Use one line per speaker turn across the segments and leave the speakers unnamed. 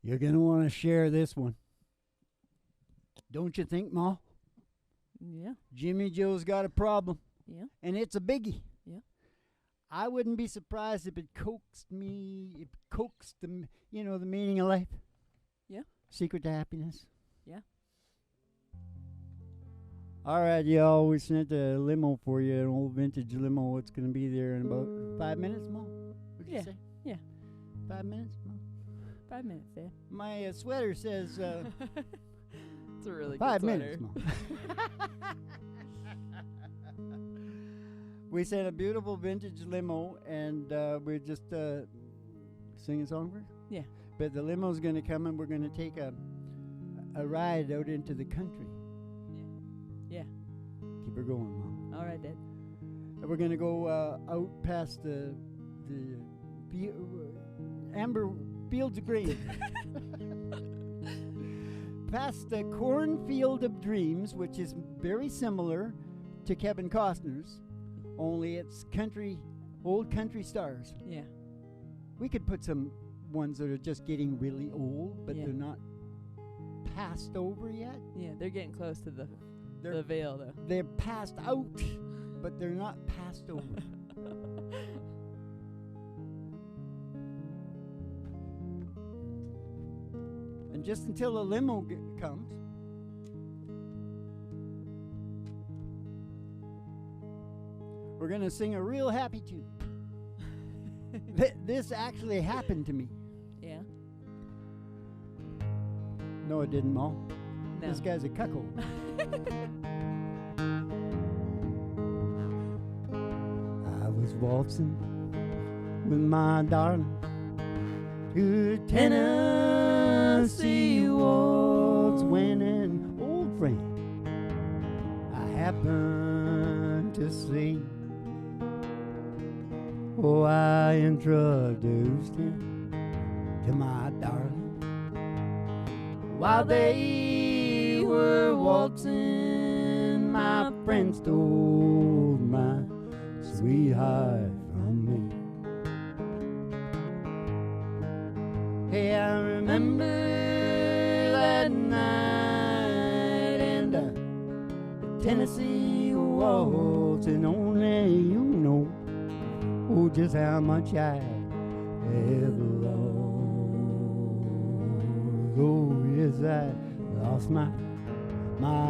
You're going to want to share this one. Don't you think, Ma?
Yeah.
Jimmy Joe's got a problem.
Yeah.
And it's a biggie.
Yeah.
I wouldn't be surprised if it coaxed the, the meaning of life.
Yeah.
Secret to happiness.
Yeah.
All right, y'all. We sent a limo for you, an old vintage limo. It's going to be there in about 5 minutes, Ma? What'd you say?
Yeah.
5 minutes, Ma?
5 minutes, Dad.
My sweater says
It's a really
5
good sweater.
minutes, Ma. We sent a beautiful vintage limo, and we're just singing a song first?
Yeah.
But the limo's going to come, and we're going to take a ride out into the country.
Yeah.
Keep her going, Mom.
All right, Dad.
And we're going to go out past the amber fields of grain. Past the cornfield of dreams, which is very similar to Kevin Costner's, only it's old country stars.
Yeah.
We could put some ones that are just getting really old, but
Yeah.
they're not passed over yet.
Yeah, they're getting close to the
They're
veil, though.
They're passed out, but they're not passed over. And just until the limo comes, we're going to sing a real happy tune. This actually happened to me.
Yeah.
No, it didn't, Ma.
No.
This guy's a cuckold. I was waltzing with my darling to Tennessee waltz when an old friend I happened to see. Oh, I introduced him to my darling while they were waltzing. My friend stole my sweetheart from me. Hey, I remember that night and the Tennessee waltz, and only you know just how much I ever lost. Oh, yes, I lost my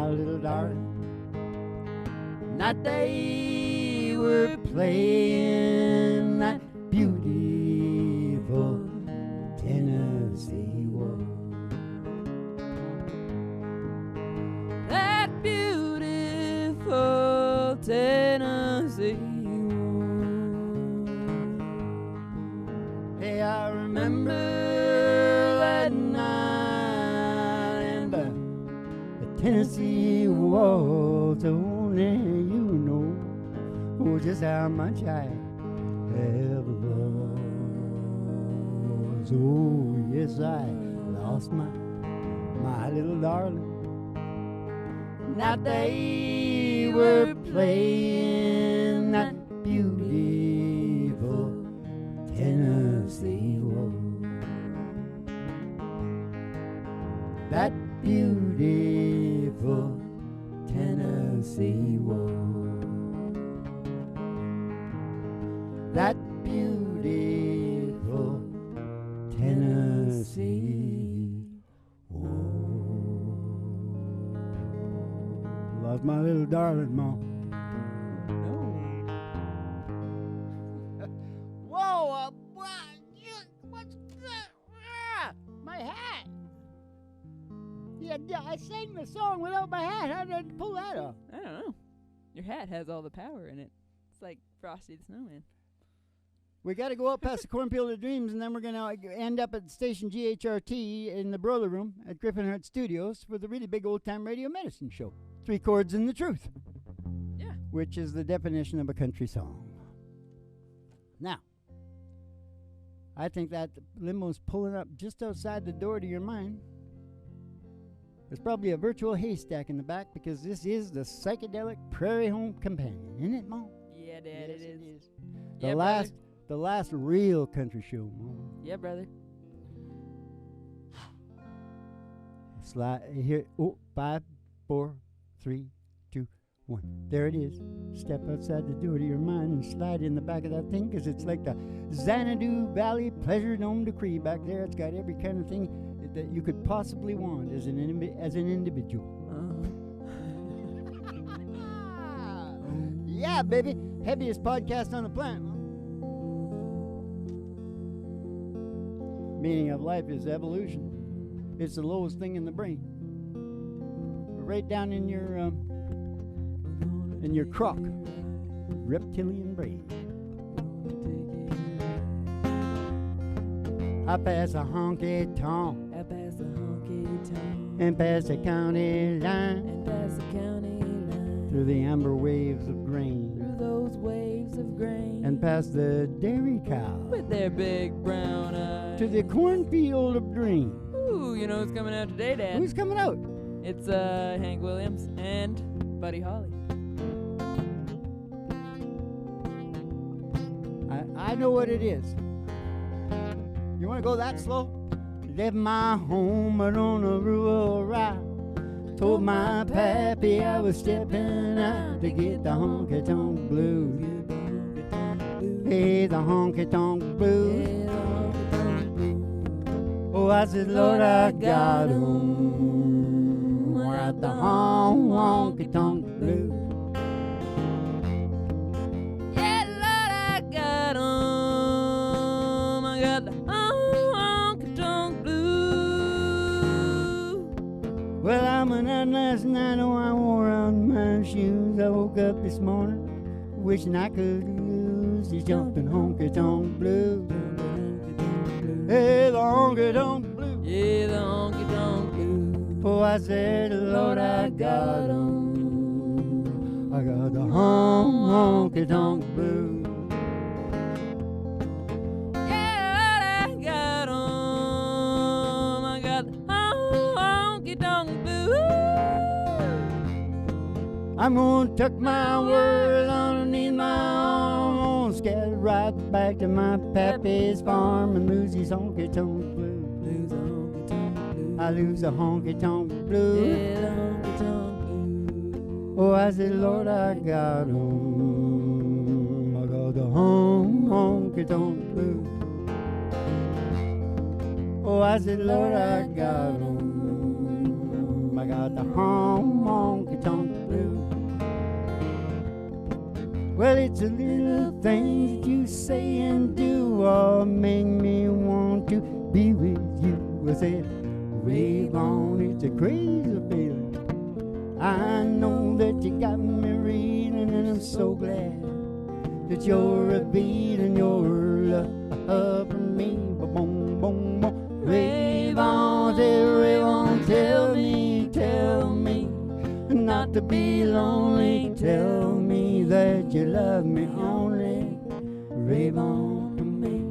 little darling. Not they were playing that beautiful Tennessee waltz.
That beautiful Tennessee waltz.
Hey, I remember that night and the Tennessee waltz. Only you know just how much I ever lost. Oh, yes, I lost my little darling. Now they were playing that beautiful Tennessee waltz. That beautiful Tennessee waltz. That beautiful Tennessee waltz. Lost my little darling, Ma. Whoa! What's that? My hat! Yeah, I sang the song without my hat. How did I pull that off?
I don't know. Your hat has all the power in it. It's like Frosty the Snowman.
We got to go up past the Cornfield of Dreams, and then we're going to end up at station GHRT in the Broiler Room at Griffin Hart Studios for the really big old-time radio medicine show, 3 Chords and the Truth.
Yeah.
Which is the definition of a country song. Now, I think that limo's pulling up just outside the door to your mind. There's probably a virtual haystack in the back because this is the Psychedelic Prairie Home Companion, isn't it, Mom?
Yeah, Dad,
Yes,
it is.
The last real country show, Mom.
Yeah, brother.
Slide here. Oh, 5, 4, 3, 2, 1. There it is. Step outside the door to your mind and slide in the back of that thing, because it's like the Xanadu Valley Pleasure Dome Decree back there. It's got every kind of thing that you could possibly want as an individual. Yeah, baby. Heaviest podcast on the planet. Meaning of life is evolution. It's the lowest thing in the brain. Right down in your croc. Reptilian brain. I pass a honky tonk. And pass the county line. Through the amber waves of grain. And past the dairy cow.
With their big brown eyes.
To the cornfield of dreams.
Ooh, you know who's coming out today, Dad?
Who's coming out?
It's Hank Williams and Buddy Holly.
I know what it is. You want to go that slow? Left my home out on a rural ride. Told my pappy I was stepping out to get the honky-tonk blues. Hey, the honky-tonk blues. Oh, I said, Lord, I got 'em. We're at the honky-tonk blues.
Yeah, Lord, I got 'em. I got the honky-tonk blues.
Well, I went out last night, oh, I wore out my shoes. I woke up this morning wishing I could lose these jumping honky-tonk blues. Hey, the honky-tonk blues.
Yeah, the honky-tonk blues.
Oh, I said, Lord, I got 'em. I got the honky-tonk blues.
Yeah, Lord, I got 'em. I got the honky-tonk blues.
I'm gonna tuck my words underneath my arm. I'm gonna scatter right back to my pappy's farm and lose these honky-tonk blues. I lose the honky-tonk blues.
Yeah, the honky-tonk blues.
Oh, I said, Lord, I got 'em. I got the honky-tonk blues. Oh, I said, Lord, I got 'em. I got the honky-tonk blues. Well, it's the little things that you say and do all make me want to be with you. I said, rave on, it's a crazy feeling. I know that you got me reeling, and I'm so glad that you're revealing your love for me. Boom, boom, boom. Rave on, tell me not to be lonely. Tell me that you love me only. Rave on to me.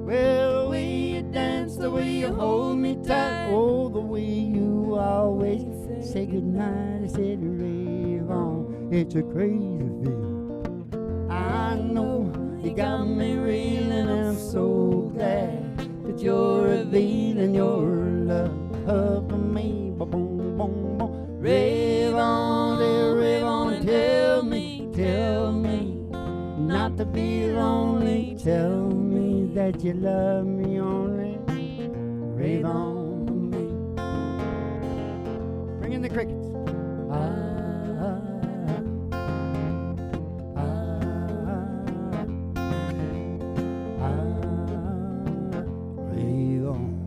Well, the way you dance, the way you hold me tight, oh, the way you always say goodnight. I said, rave on, it's a crazy feeling. I know you got me reeling, and I'm so glad that you're revealing your love for me. Boom, boom, boom. Rave on, tell me not to be lonely. Tell me that you love me only. Rave on to me. Bring in the crickets. Rave on.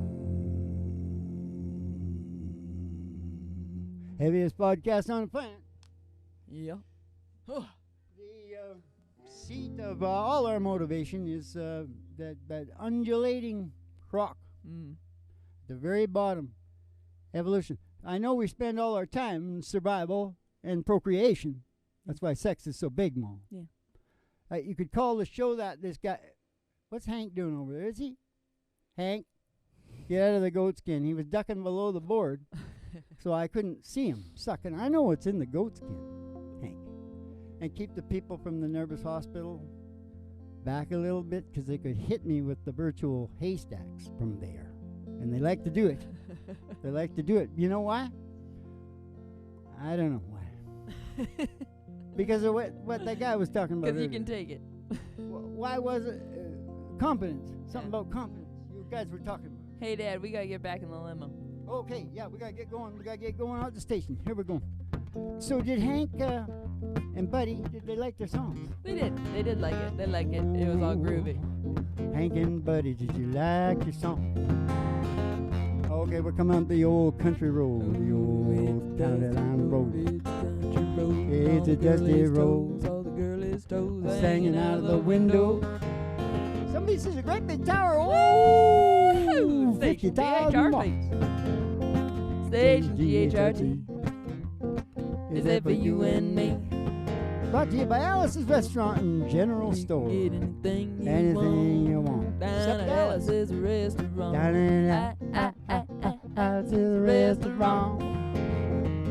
Heaviest podcast on the planet.
Yeah.
The seat of all our motivation is that undulating rock, the very bottom, evolution. I know we spend all our time in survival and procreation. That's why sex is so big, Mom.
Yeah.
You could call the show that this guy. What's Hank doing over there? Is he? Hank, get out of the goat skin. He was ducking below the board, so I couldn't see him sucking. I know what's in the goat skin, Hank. And keep the people from the nervous hospital back a little bit, because they could hit me with the virtual haystacks from there. And they like to do it. They like to do it. You know why? I don't know why. Because of what that guy was talking about.
Because you can take it.
Why was it confidence? Something about confidence. You guys were talking about.
Hey, Dad, we gotta get back in the limo.
Okay, yeah, we gotta get going. We gotta get going out the station. Here we go. So did Hank and Buddy, did they like their songs?
They did. They did like it. They liked it. It was all groovy.
Hank and Buddy, did you like your song? Okay, we're coming up the old country road, the old county line road. It's a dusty road,
all the girlies' toes
hanging out of the window. Somebody says a great big tower. Oh, 50,000 watts.
Station GHRT. Is it for you and me?
Brought to you by Alice's Restaurant and General Store.
Get anything you want. Down at Alice's Restaurant.
Down at Alice's Restaurant.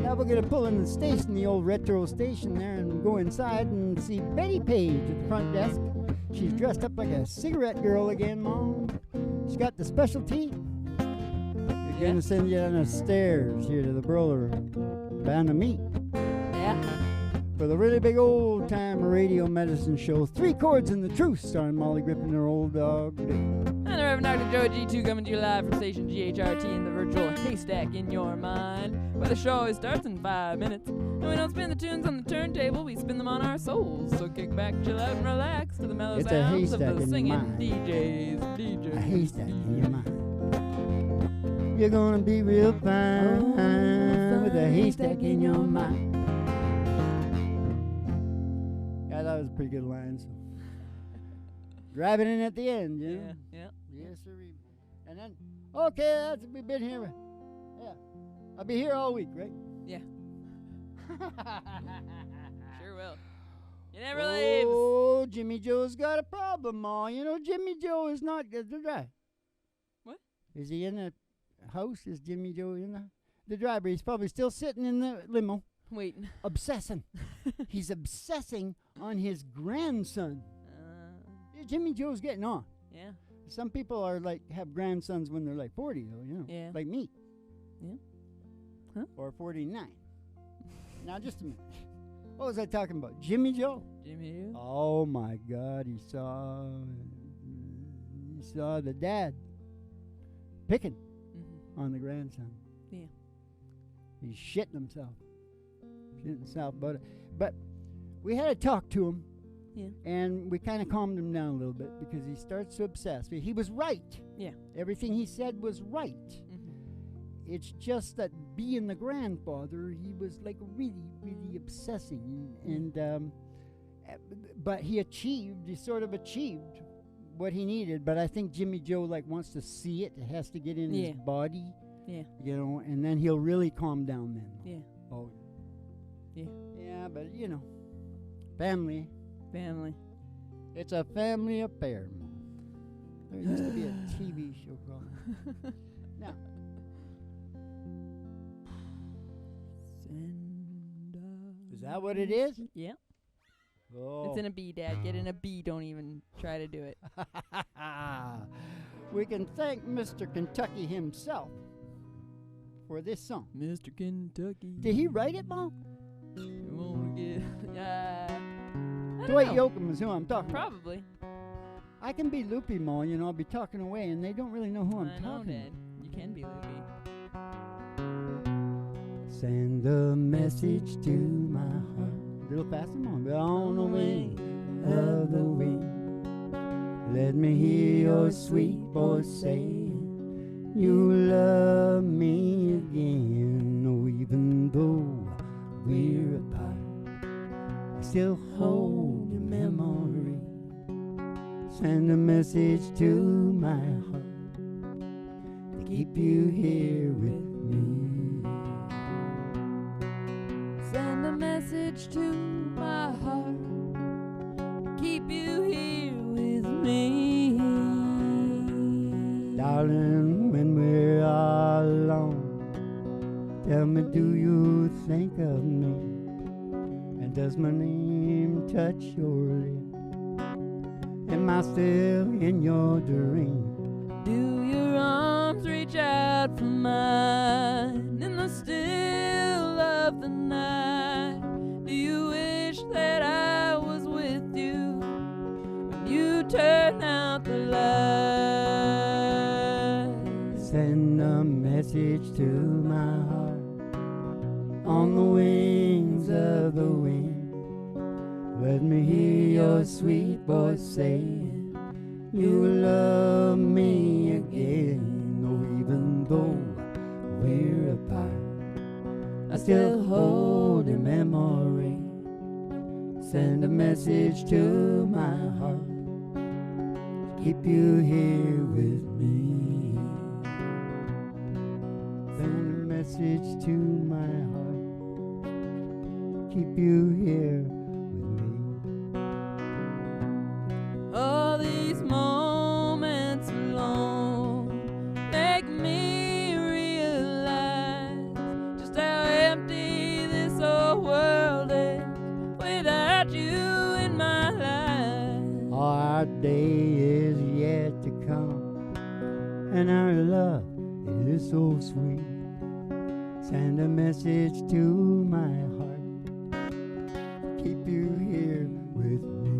Now we're going to pull in the station, the old retro station there, and go inside and see Betty Page at the front desk. She's dressed up like a cigarette girl again, Mom. She's got the specialty. We're going to send you down the stairs here to the broiler room. Bound to meet.
Yeah.
For the really big old time radio medicine show, 3 Chords and the Truth, starring Molly Griffin and her old dog.
And the Reverend Dr. Joe G2 coming to you live from station GHRT in the virtual haystack in your mind, where the show always starts in 5 minutes. And we don't spin the tunes on the turntable, we spin them on our souls. So kick back, chill out, and relax to the mellow
It's a
sounds of
haystack
the
in
singing
your mind.
DJs.
A haystack in your mind. You're gonna be real fine with a haystack in your mind. Yeah, that was a pretty good line. So. Driving in at the end, you know?
Yeah.
Yes, sir. And then, okay, we've been here. Yeah. I'll be here all week, right?
Yeah. Sure will. You never leaves.
Oh, Jimmy Joe's got a problem, Ma. You know, Jimmy Joe is not the driver.
What?
Is he in the house? Is Jimmy Joe in the driver? He's probably still sitting in the limo.
Waiting.
Obsessing. He's obsessing on his grandson. Jimmy Joe's getting on.
Yeah.
Some people are like have grandsons when they're like 40, though, you know.
Yeah.
Like me.
Yeah. Huh?
Or 49. Now, just a minute. What was I talking about? Jimmy Joe?
Jimmy Joe?
Oh, my God. He saw the dad picking on the grandson.
Yeah.
He's shitting himself. But we had to talk to him.
Yeah.
And we kind of calmed him down a little bit because he starts to obsess. He was right.
Yeah.
Everything he said was right. It's just that being the grandfather, he was like really, really obsessing. And but he sort of achieved what he needed. But I think Jimmy Joe like wants to see it. It has to get in his body.
Yeah.
You know, and then he'll really calm down then.
Yeah.
Oh.
Yeah.
Yeah, but you know, family. It's a family affair. There used to be a TV show called it. Now. Is that what it is?
Yeah.
Oh.
It's in a B, Dad. Get in a B. Don't even try to do it.
We can thank Mr. Kentucky himself for this song.
Mr. Kentucky.
Did he write it, Mom?
You won't get...
Dwight Yoakam is who I'm talking
Probably.
about. I can be loopy, Ma. You know, I'll be talking away, and they don't really know who I'm
I know,
talking
Dad. You can be loopy.
Send a message to my heart. A little faster, Mom. On the wing of the wind. Let me hear your sweet voice saying you love me again. Oh, even though we're apart, I still hold your memory. Send a message to my heart to keep you here with me.
Send a message to my heart to keep you here with me.
Darling, when we're all alone, tell me, do you think of me? And does my name touch your lips? Am I still in your dream?
Do your arms reach reach out for mine in the still of the night. Do you wish that I was with you when you turn out the light?
Send a message to my heart on the wings of the wind. Let me hear your sweet voice saying you love me again. Oh, even though we're apart, I still hold your memory. Send a message to my heart to keep you here with me. Send a message to my heart to keep you here with me.
All these moments alone make me realize just how empty this old world is without you in my life.
Our day is yet to come, and our love is so sweet. Send a message to my heart, keep you here with me.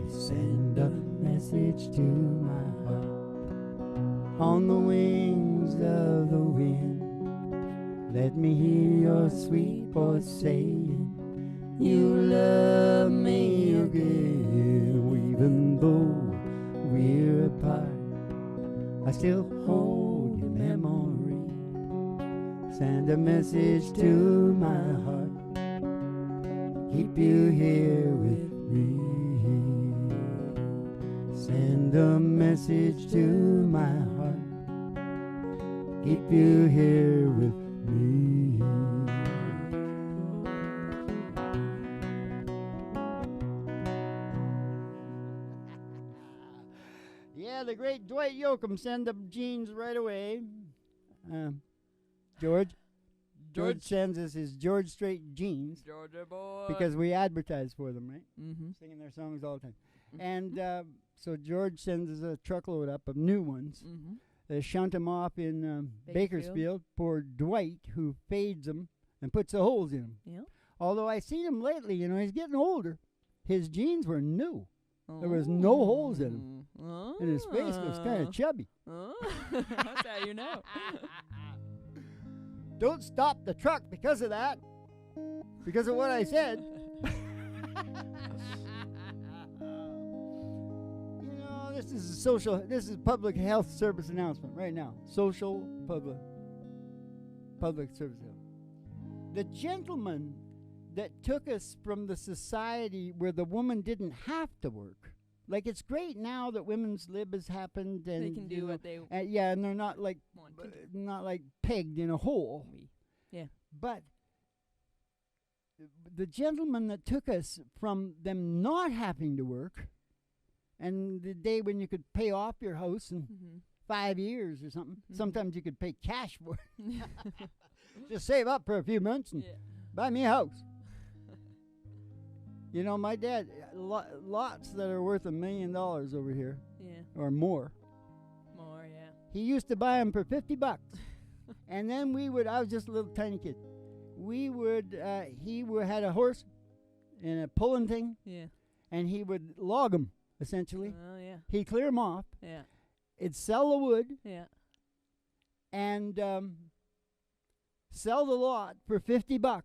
Send a message to my heart on the wings of the wind. Let me hear your sweet voice saying you love me again. Even though we're apart, I still hold your memory. Send a message to my heart, keep you here with me. Send a message to my heart, keep you here with me. Yeah, the great Dwight Yoakam, Send the Jeans Right Away. George sends us his George Strait jeans
Georgia boy.
because we advertise for them, right?
Mm-hmm.
Singing their songs all the time. And so George sends us a truckload up of new ones.
Mm-hmm.
They shunt them off in
Bakersfield.
Bakersfield for Dwight, who fades them and puts the holes in them.
Yeah.
Although I seen him lately, he's getting older. His jeans were new. There was no holes in him.
Oh.
And his face looks kind of chubby.
Oh. That's how you know.
Don't stop the truck because of that. Because of what I said. This is public health service announcement right now. Social public service announcement. The gentleman that took us from the society where the woman didn't have to work. Like, it's great now that women's lib has happened and
They can do what they
and they're not like
want to do.
not like pegged in a hole.
Yeah.
But the gentleman that took us from them not having to work, and the day when you could pay off your house in 5 years or something, sometimes you could pay cash for it. Just save up for a few months and buy me a house. My dad, lots that are worth $1 million over here, or more.
More, yeah.
He used to buy them for $50, and then I was just a little tiny kid. He had a horse and a pulling thing, and he would log them, essentially.
Oh, yeah.
He'd clear them off.
Yeah.
It'd sell the wood.
Yeah.
And sell the lot for $50.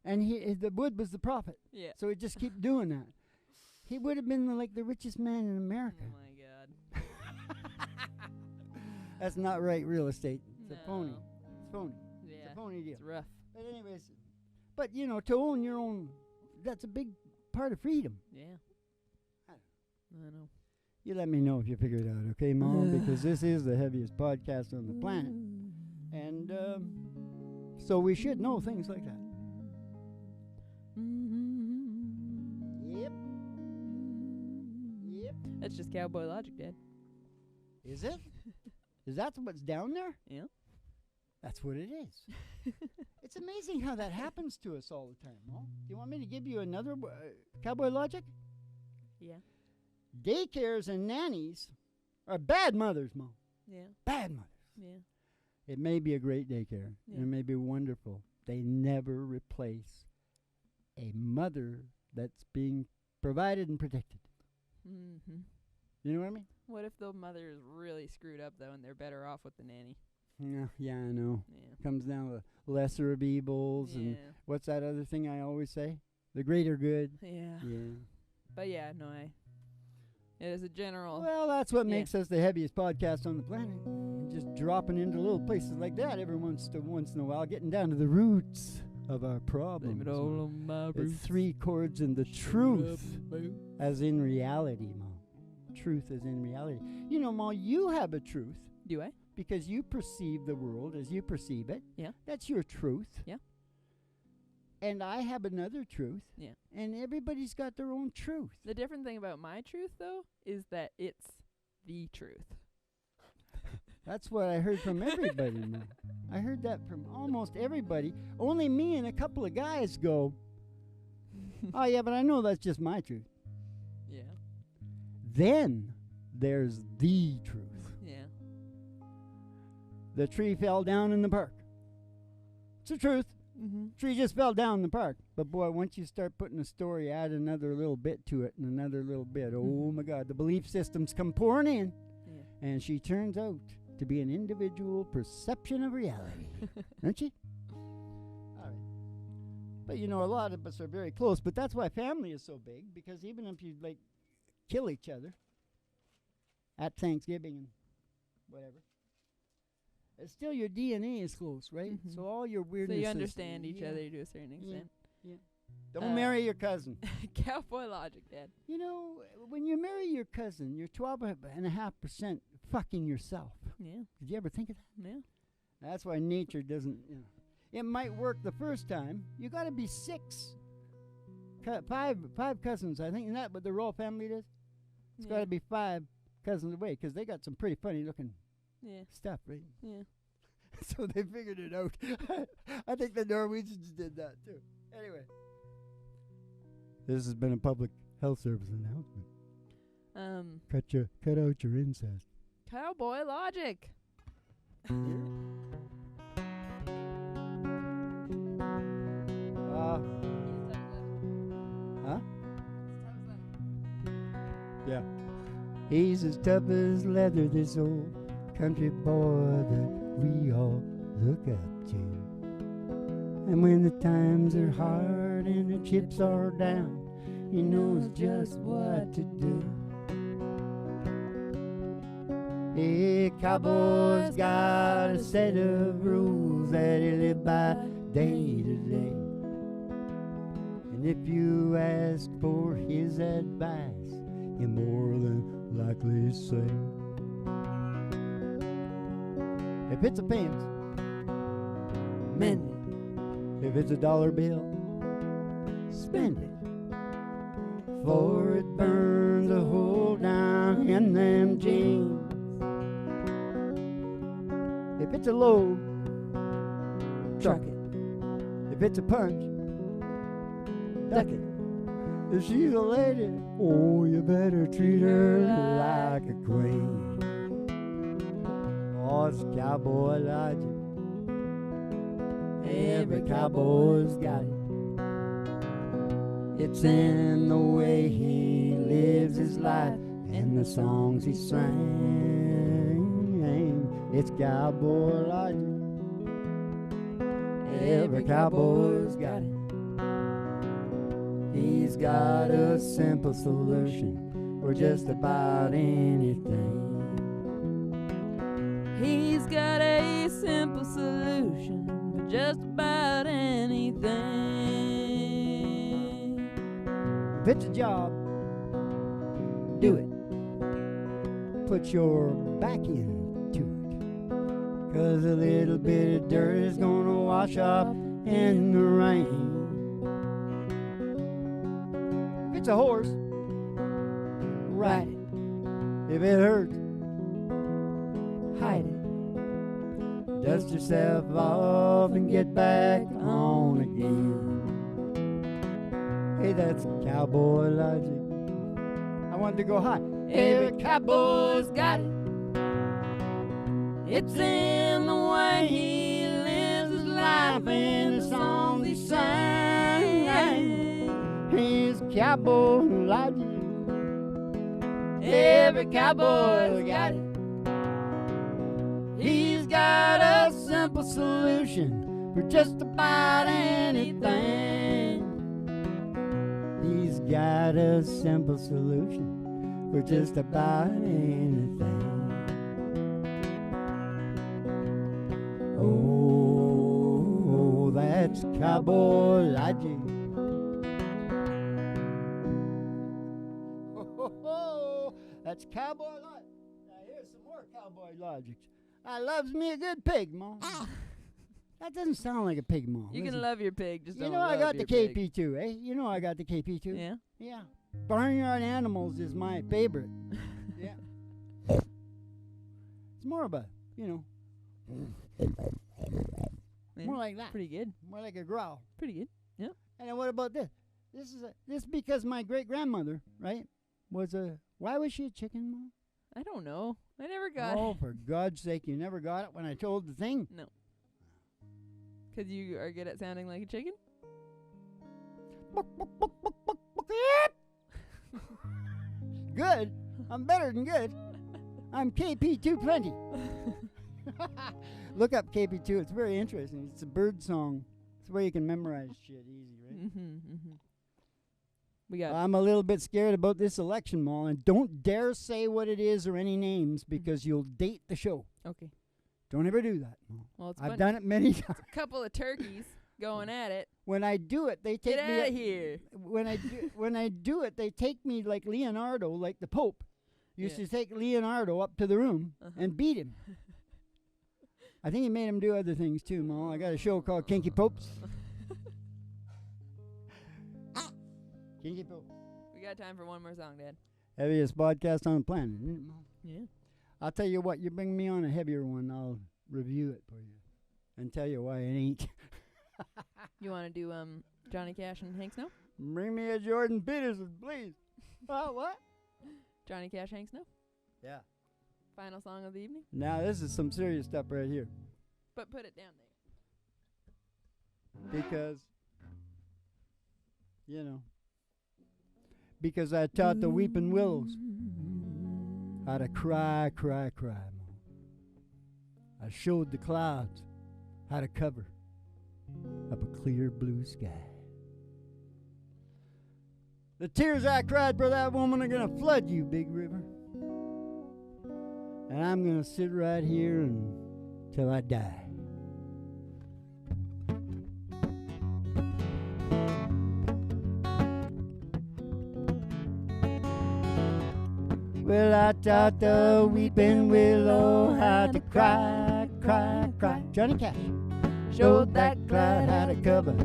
And the wood was the profit.
Yeah.
So he'd just keep doing that. He would have been like the richest man in America.
Oh, my God.
That's not right real estate. It's a phony.
No.
It's phony.
Yeah.
It's a phony deal.
It's rough.
But anyways, to own your own, that's a big part of freedom.
Yeah. I know.
You let me know if you figure it out, okay, Mom? Because this is the heaviest podcast on the planet. And so we should know things like that. Yep.
That's just Cowboy Logic, Dad.
Is it? Is that what's down there?
Yeah.
That's what it is. It's amazing how that happens to us all the time, Mom. Do you want me to give you another Cowboy Logic?
Yeah.
Daycares and nannies Or bad mothers, Mom.
Yeah.
Bad mothers.
Yeah.
It may be a great daycare.
Yeah.
It may be wonderful. They never replace a mother that's being provided and protected.
Mm-hmm.
You know what I mean?
What if the mother is really screwed up, though, and they're better off with the nanny?
Yeah, I know.
Yeah.
Comes down to lesser of evils.
Yeah.
And what's that other thing I always say? The greater good.
Yeah.
Yeah.
But yeah, no, it is a general.
Well, that's what makes us the heaviest podcast on the planet. Just dropping into little places like that every once in a while, getting down to the roots of our problems.
Blame it all on my
It's
roots.
3 chords in the truth, as in reality, Mom. Truth as in reality. You know, Mom, you have a truth.
Do I?
Because you perceive the world as you perceive it.
Yeah.
That's your truth.
Yeah.
And I have another truth.
Yeah.
And everybody's got their own truth.
The different thing about my truth, though, is that it's the truth.
That's what I heard from everybody, Mom. I heard that from almost everybody. Only me and a couple of guys go, oh, yeah, but I know that's just my truth.
Yeah.
Then there's the truth.
Yeah.
The tree fell down in the park. It's the truth.
Mm-hmm.
Tree just fell down in the park. But boy, once you start putting a story, add another little bit to it and another little bit. Oh my God, the belief systems come pouring in.
Yeah.
And she turns out to be an individual perception of reality. Doesn't she? All right. But you know, a lot of us are very close. But that's why family is so big. Because even if you like kill each other at Thanksgiving and whatever, it's still your DNA is close, right?
Mhm.
So all your
So
weirdness.
you understand each other to a certain extent.
Don't marry your cousin.
Cowboy Logic, Dad.
You know, when you marry your cousin, you're 12.5% fucking yourself.
Yeah.
Did you ever think of that?
Yeah.
That's why nature doesn't, you know. It might work the first time. You got to be 6. Five cousins, I think. Isn't that what the royal family does? It's got to be 5 cousins away because they got some pretty funny looking stuff, right?
Yeah.
So they figured it out. I think the Norwegians did that too. Anyway. This has been a public health service announcement. Cut out your incest.
Cowboy Logic.
Huh? Yeah. He's as tough as leather, this old country boy that we all look up to. And when the times are hard and the chips are down, he knows just what to do. Hey, cowboy's got a set of rules that he lives by day to day. And if you ask for his advice, he'll more than likely say, if it's a pants, mend it. If it's a dollar bill, spend it. For it burns a hole down in them jeans. If it's a load, truck it. If it's a punch, duck it. If she's a lady, oh, you better treat her like a queen. Oh, it's Cowboy Logic. Every cowboy's got it. It's in the way he lives his life and the songs he sang. It's Cowboy Logic. Every cowboy's got it. He's got a simple solution for just about anything.
He's got a simple solution for just about anything.
If it's a job, do it. Put your back into it. 'Cause a little bit of dirt is gonna wash off in the rain. If it's a horse, ride it. If it hurts, hide it. Dust yourself off and get back on again. Hey, that's Cowboy Logic. I wanted to go high.
Every cowboy's got it. It's in the way he lives his life and the songs he sang.
He's Cowboy Logic.
Every cowboy's got it.
He's got a simple solution for just about anything. He's got a simple solution for just about anything. Oh, that's Cowboy Logic. Oh, that's Cowboy Logic. Now here's some more Cowboy Logics. I loves me a good pig, Mom. That doesn't sound like a pig, Mom.
You can love your pig, just
You
don't
know I
love
got the
your pig.
KP2, eh? You know I got the KP2.
Yeah?
Yeah. Barnyard Animals is my favorite. Yeah. It's more of a,
Yeah,
more like that.
pretty good.
More like a growl.
Pretty good. Yeah.
And then what about this? This because my great grandmother, right, was a. Why was she a chicken, Mom?
I don't know. I never got
Oh, for God's sake, you never got it when I told the thing.
No. Because you are good at sounding like a chicken?
Good. I'm better than good. I'm KP2 plenty. Look up KP2. It's very interesting. It's a bird song. It's where you can memorize shit easy, right?
We got
I'm a little bit scared about this election, Mall, and don't dare say what it is or any names because you'll date the show.
Okay.
Don't ever do that, Mall.
Well, it's
I've done it many times.
a couple of turkeys going at it.
When I do it, they take
Get
me
out of here.
When I do it, they take me like Leonardo, like the Pope used to take Leonardo up to the room and beat him. I think he made him do other things too, Mall. I got a show called Kinky Popes. Kinky Popes.
We got time for one more song, Dad.
Heaviest podcast on the planet, isn't it, Mall?
Yeah.
I'll tell you what, you bring me on a heavier one, I'll review it for you and tell you why it ain't.
You want to do Johnny Cash and Hank Snow?
Bring me a Jordan Peterson, please. What?
Johnny Cash, Hank Snow?
Yeah.
Final song of the evening?
Now, this is some serious stuff right here.
But put it down
Because, because I taught the weeping willows how to cry, cry, cry. I showed the clouds how to cover up a clear blue sky. The tears I cried for that woman are gonna flood you, big river. And I'm gonna sit right here until I die. Well, I taught the weeping willow how to cry, cry, cry. Johnny Cash showed that cloud how to cover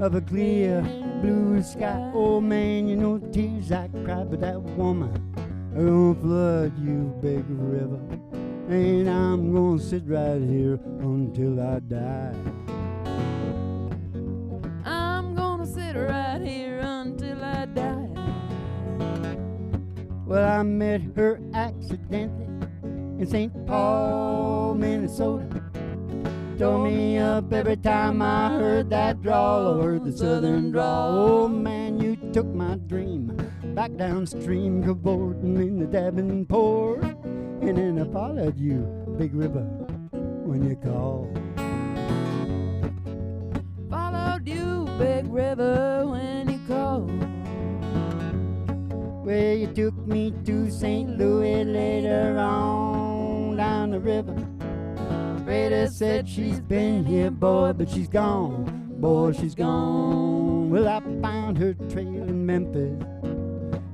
of a clear blue sky. Oh man, you know the tears I cried for that woman are gonna flood you, big river. And I'm gonna sit right here until I die.
I'm gonna sit right here until I die.
Well, I met her accidentally in St. Paul, Minnesota. Tore me up every time I heard that drawl, or heard the southern drawl. Oh man, you took my dream back downstream, cavorting in the Davenport. And then I followed you, big river, when you called.
Followed you, big river, when you called.
Well, you took me to St. Louis later on down the river. Freda said she's been here, boy, but she's gone. Boy, she's gone. Well, I found her trail in Memphis.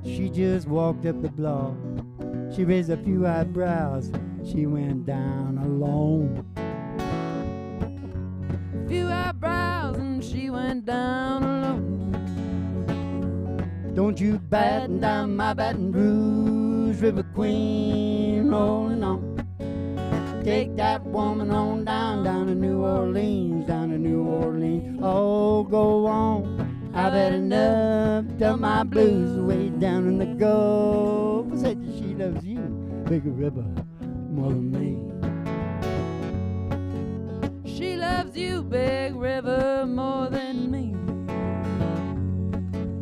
She just walked up the block. She raised a few eyebrows. She went down alone.
Few eyebrows and she went down alone.
Don't you batten down my Baton Rouge, River Queen, rolling on. Take that woman on down to New Orleans, down to New Orleans. Oh, go on. I've had enough, dump my blues way down in the Gulf. Said that she loves you, Big River, more than me.
She loves you, Big River, more than me.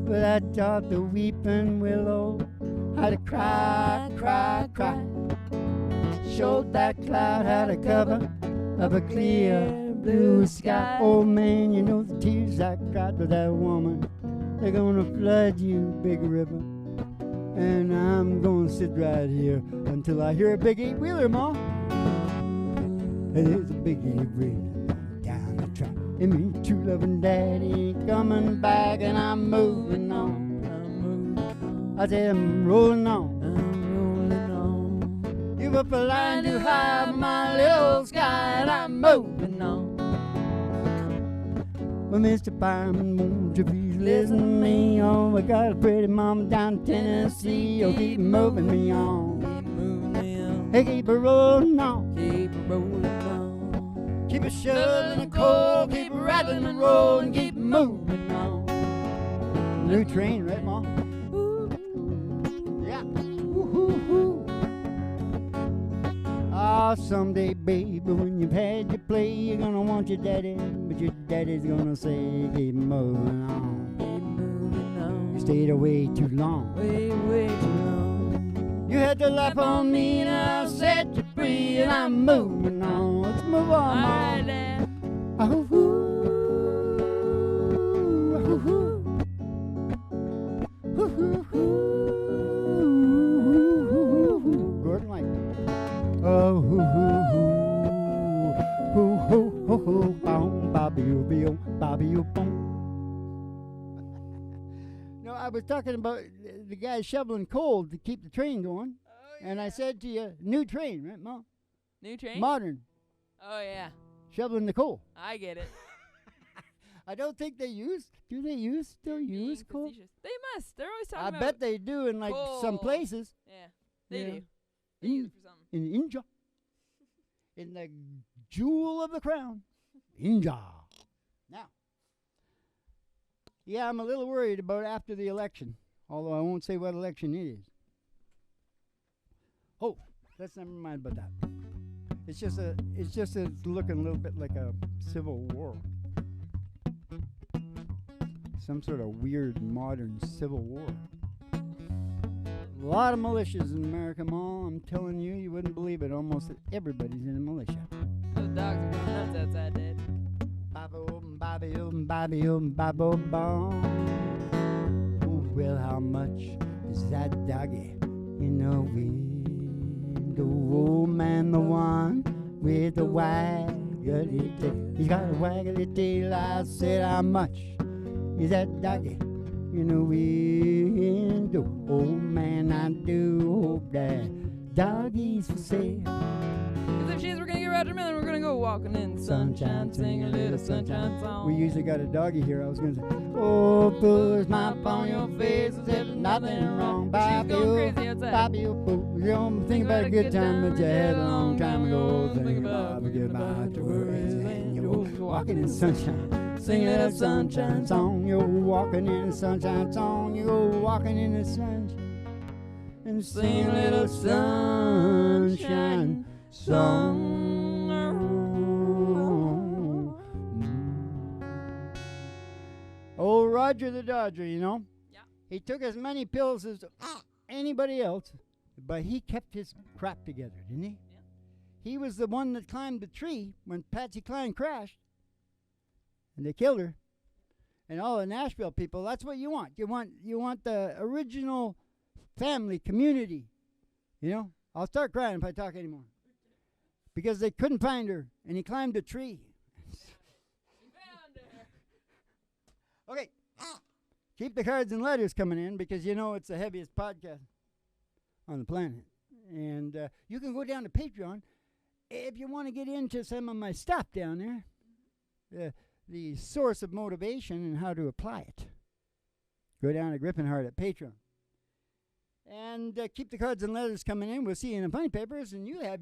But I taught the weeping willow how to cry, cry, cry. Showed that cloud how to cover up a clear blue sky. Oh man, you know the tears I cried for that woman, they're gonna flood you, Big River. And I'm gonna sit right here until I hear a big eight-wheeler, Ma. There's a big eight-wheeler down the track. It means true loving daddy ain't coming back, and I'm moving on. I said I'm rolling on. You up a line too high, my little sky, and I'm moving on. Well, Mr. Fireman, won't you please listen to me? Oh, I got a pretty mama down in Tennessee. Oh, keep moving me on. Hey, keep it rolling on.
Keep it rolling on.
Keep it shoveling and coal, keep it rattling and rolling, keep it moving on. New train, right, Mom? Yeah. Woo-hoo-hoo. Ah, someday, baby, when you've had your play, you're gonna want your daddy, but your daddy's gonna say, keep moving on.
Keep moving on.
You stayed away too long.
Way, way too long.
You had to laugh on me and I set you free, and I'm moving on. Let's move on, Mom.
Alright, Dad.
Ahoo-hoo. Ahoo-hoo. Gordon Light. Oh, hoo hoo hoo, hoo hoo hoo, boom, bobby oo bee bobby oo boom. No, I was talking about the guy shoveling coal to keep the train going, and I said to you, new train, right, Mom?
New train?
Modern,
Oh, yeah.
shoveling the coal.
I get it.
I don't think they use. Do they still use
Being
coal?
facetious. They must. They're always talking
I
about
bet they do in like some
coal.
places.
Yeah, they
Yeah.
do. They use it for something.
In India, in the jewel of the crown, India. Now, yeah, I'm a little worried about after the election, although I won't say what election it is. Oh, let's never mind about that. It's just it's looking a little bit like a civil war. Some sort of weird modern civil war. A lot of militias in America, Ma. I'm telling you, you wouldn't believe it. Almost everybody's in a militia.
Those dogs are going nuts outside, Dad.
Oh, well, how much is that doggy in the window? Oh, man, the one with the waggly tail. He's got a waggly tail. I said, how much is that doggy in the window? Oh, man, I do hope that doggy's for sale.
Cause if she is, we're gonna get Roger Miller. We're gonna go walking in sunshine, sing a little sunshine song.
We usually got a doggy here. I was gonna say, oh, put a smile upon your face as if there's nothing wrong.
She's going crazy outside.
Bobby, oh, boo. You don't think about a good time that you had a long time ago. Think about forget about your worries and you're walking in sunshine. Sing a little sunshine song. You're walking in the sunshine song. You're walking in the sunshine. And sing a little sunshine song. Old Roger the Dodger, you know?
Yeah.
He took as many pills as anybody else, but he kept his crap together, didn't he?
Yeah.
He was the one that climbed the tree when Patsy Cline crashed, and they killed her. And all the Nashville people, that's what you want. You want the original family, community. You know? I'll start crying if I talk anymore. Because they couldn't find her, and he climbed a tree. Okay. Keep the cards and letters coming in because you know it's the heaviest podcast on the planet. And you can go down to Patreon if you want to get into some of my stuff down there. The source of motivation and how to apply it. Go down to Grippenhard at Patreon. And keep the cards and letters coming in. We'll see you in the funny papers, and you have